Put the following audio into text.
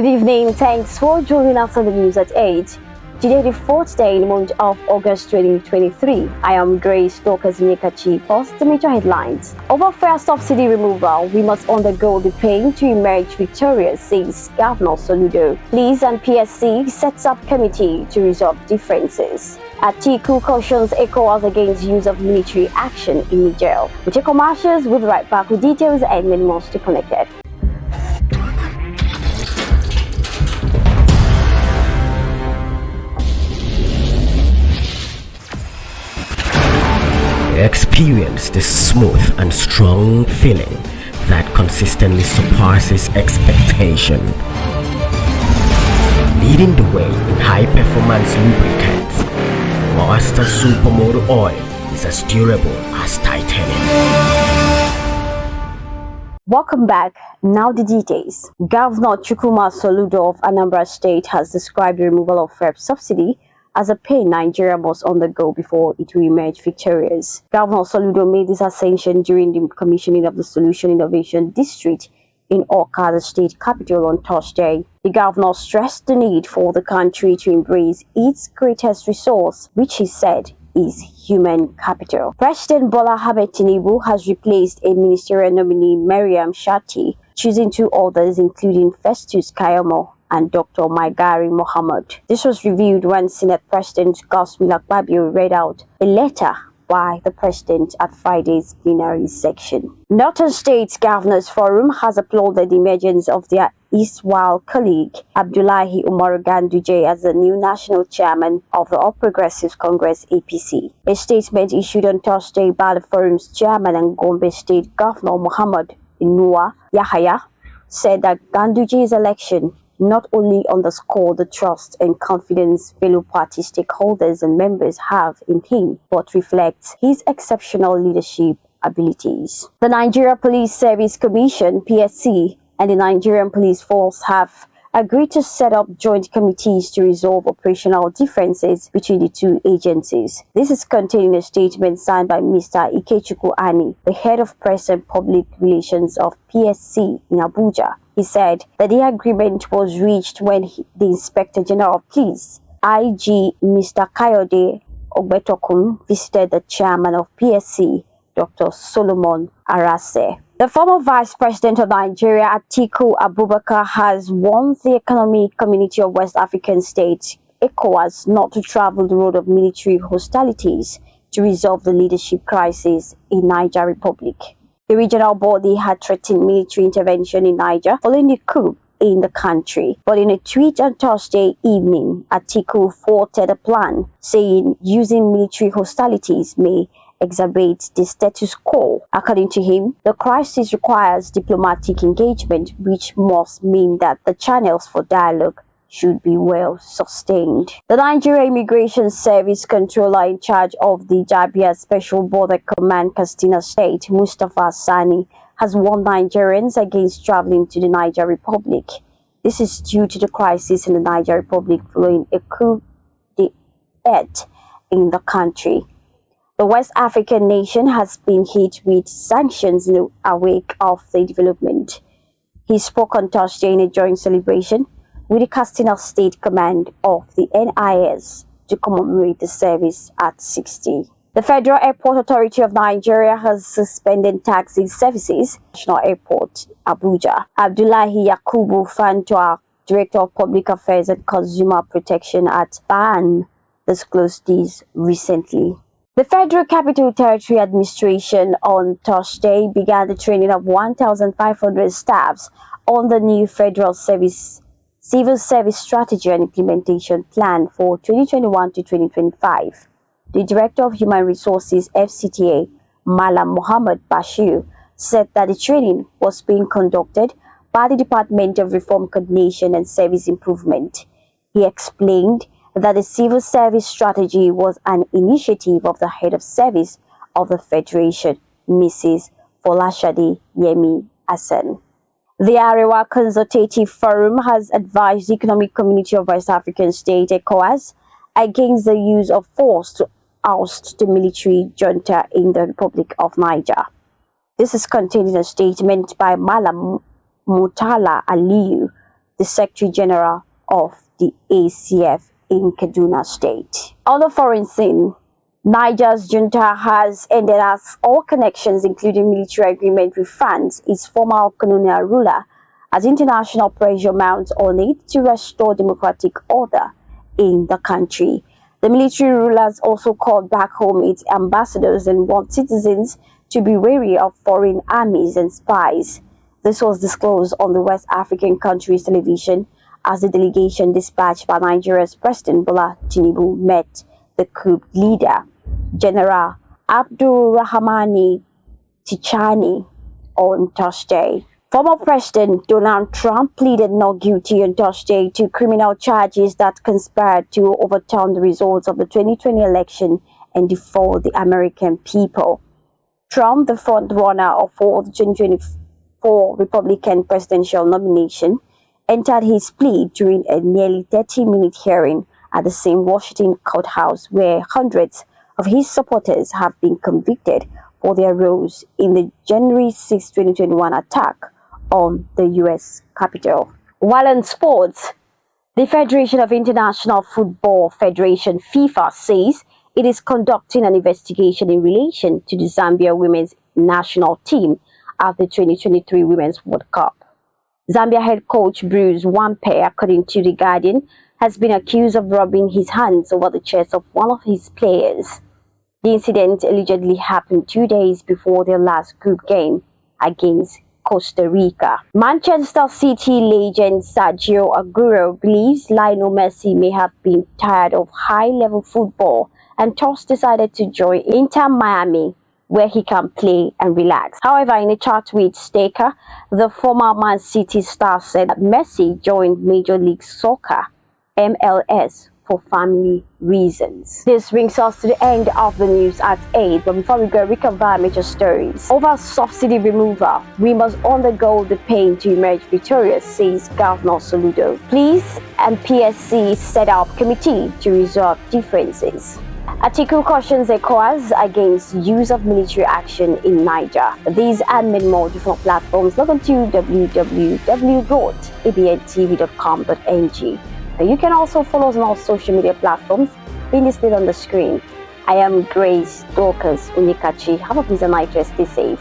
Good evening. Thanks for joining us on the news at 8. Today, the fourth day in the month of August 2023. I am Grace Dokazimikachi. First, the major headlines. Over fuel subsidy removal, we must undergo the pain to emerge victorious, says Governor Soludo. Police and PSC sets up committee to resolve differences. Atiku cautions ECOWAS against use of military action in Niger. We take commercials. We'll be right back with details and many more. Stay connected. Experience the smooth and strong feeling that consistently surpasses expectation. Leading the way in high-performance lubricants, Master Supermoto Oil is as durable as titanium. Welcome back. Now the details. Governor Chukwuma Soludo of Anambra State has described the removal of fuel subsidy as a pain Nigeria must undergo before it will emerge victorious. Governor Soludo made this ascension during the commissioning of the Solution Innovation District in Awka, the state capital, on Thursday. The governor stressed the need for the country to embrace its greatest resource, which he said is human capital. President Bola Ahmed Tinubu has replaced a ministerial nominee, Mariam Shati, choosing two others, including Festus Kayomo and Dr. Maigari Mohammed. This was revealed when Senate President Godswill Akpabio read out a letter by the president at Friday's plenary section. Northern States Governors Forum has applauded the emergence of their erstwhile colleague Abdullahi Umaru Ganduje as the new national chairman of the All Progressives Congress (APC). A statement issued on Thursday by the forum's chairman and Gombe State Governor Muhammad Inuwa Yahaya said that Ganduje's election not only underscore the trust and confidence fellow party stakeholders and members have in him, but reflects his exceptional leadership abilities. The Nigeria Police Service Commission, PSC, and the Nigerian Police Force have agreed to set up joint committees to resolve operational differences between the two agencies. This is contained in a statement signed by Mr. Ikechukwu Ani, the head of press and public relations of PSC in Abuja. He said that the agreement was reached when the Inspector General of Police, IG Mr. Kayode Ogbetokun, visited the chairman of PSC, Dr. Solomon Arase. The former Vice President of Nigeria, Atiku Abubakar, has warned the Economic Community of West African States, ECOWAS, not to travel the road of military hostilities to resolve the leadership crisis in Niger Republic. The regional body had threatened military intervention in Niger following the coup in the country. But in a tweet on Thursday evening, Atiku thwarted a plan, saying using military hostilities may exacerbate the status quo. According to him, the crisis requires diplomatic engagement, which must mean that the channels for dialogue should be well sustained. The Nigeria Immigration Service Controller in charge of the Jabia Special Border Command Katsina State, Mustafa Sani, has warned Nigerians against traveling to the Niger Republic. This is due to the crisis in the Niger Republic following a coup d'etat in the country. The West African nation has been hit with sanctions in the wake of the development. He spoke on Thursday in a joint celebration with the Katsina State Command of the NIS to commemorate the service at 60. The Federal Airport Authority of Nigeria has suspended taxi services at National Airport, Abuja. Abdullahi Yakubu Fantua, Director of Public Affairs and Consumer Protection at BAN, disclosed this recently. The Federal Capital Territory Administration on Thursday began the training of 1,500 staffs on the new Federal Civil Service Strategy and Implementation Plan for 2021 to 2025. The Director of Human Resources, FCTA, Malam Mohammed Bashir, said that the training was being conducted by the Department of Reform Coordination and Service Improvement. He explained that the Civil Service Strategy was an initiative of the Head of Service of the Federation, Mrs. Folashade Yemi Hassan. The Arewa Consultative Forum has advised the Economic Community of West African States, ECOWAS, against the use of force to oust the military junta in the Republic of Niger. This is contained in a statement by Malam Murtala Aliyu, the the Secretary General of the ACF in Kaduna State. On the foreign scene, Niger's junta has ended all connections, including military agreement with France, its former colonial ruler, as international pressure mounts on it to restore democratic order in the country. The military rulers also called back home its ambassadors and warned citizens to be wary of foreign armies and spies. This was disclosed on the West African country's television as the delegation dispatched by Nigeria's President Bola Tinubu met the coup leader, General Abdul Rahmani Tichani, on Thursday. Former President Donald Trump pleaded not guilty on Thursday to criminal charges that conspired to overturn the results of the 2020 election and defraud the American people. Trump, the front-runner for the 2024 Republican presidential nomination, entered his plea during a nearly 30-minute hearing at the same Washington courthouse where hundreds of his supporters have been convicted for their roles in the January 6, 2021 attack on the U.S. Capitol. While in sports, the Federation of International Football Federation, FIFA, says it is conducting an investigation in relation to the Zambia women's national team at the 2023 Women's World Cup. Zambia head coach Bruce Wampe, according to The Guardian, has been accused of rubbing his hands over the chest of one of his players. The incident allegedly happened 2 days before their last group game against Costa Rica. Manchester City legend Sergio Aguero believes Lionel Messi may have been tired of high-level football and thus decided to join Inter Miami, where he can play and relax. However, in a chat with Staker, the former Man City star said that Messi joined Major League Soccer, MLS, for family reasons. This brings us to the end of the news at 8, but before we go, we cover major stories. Over subsidy removal, we must undergo the pain to emerge victorious, says Governor Soludo. Police and PSC set up committee to resolve differences. Atiku cautions ECOWAS against use of military action in Niger. These and many more different platforms. Log on to www.abntv.com.ng. You can also follow us on all social media platforms being displayed on the screen. I am Grace Dorcas Unyikachi. Have a pleasant night rest. Stay safe.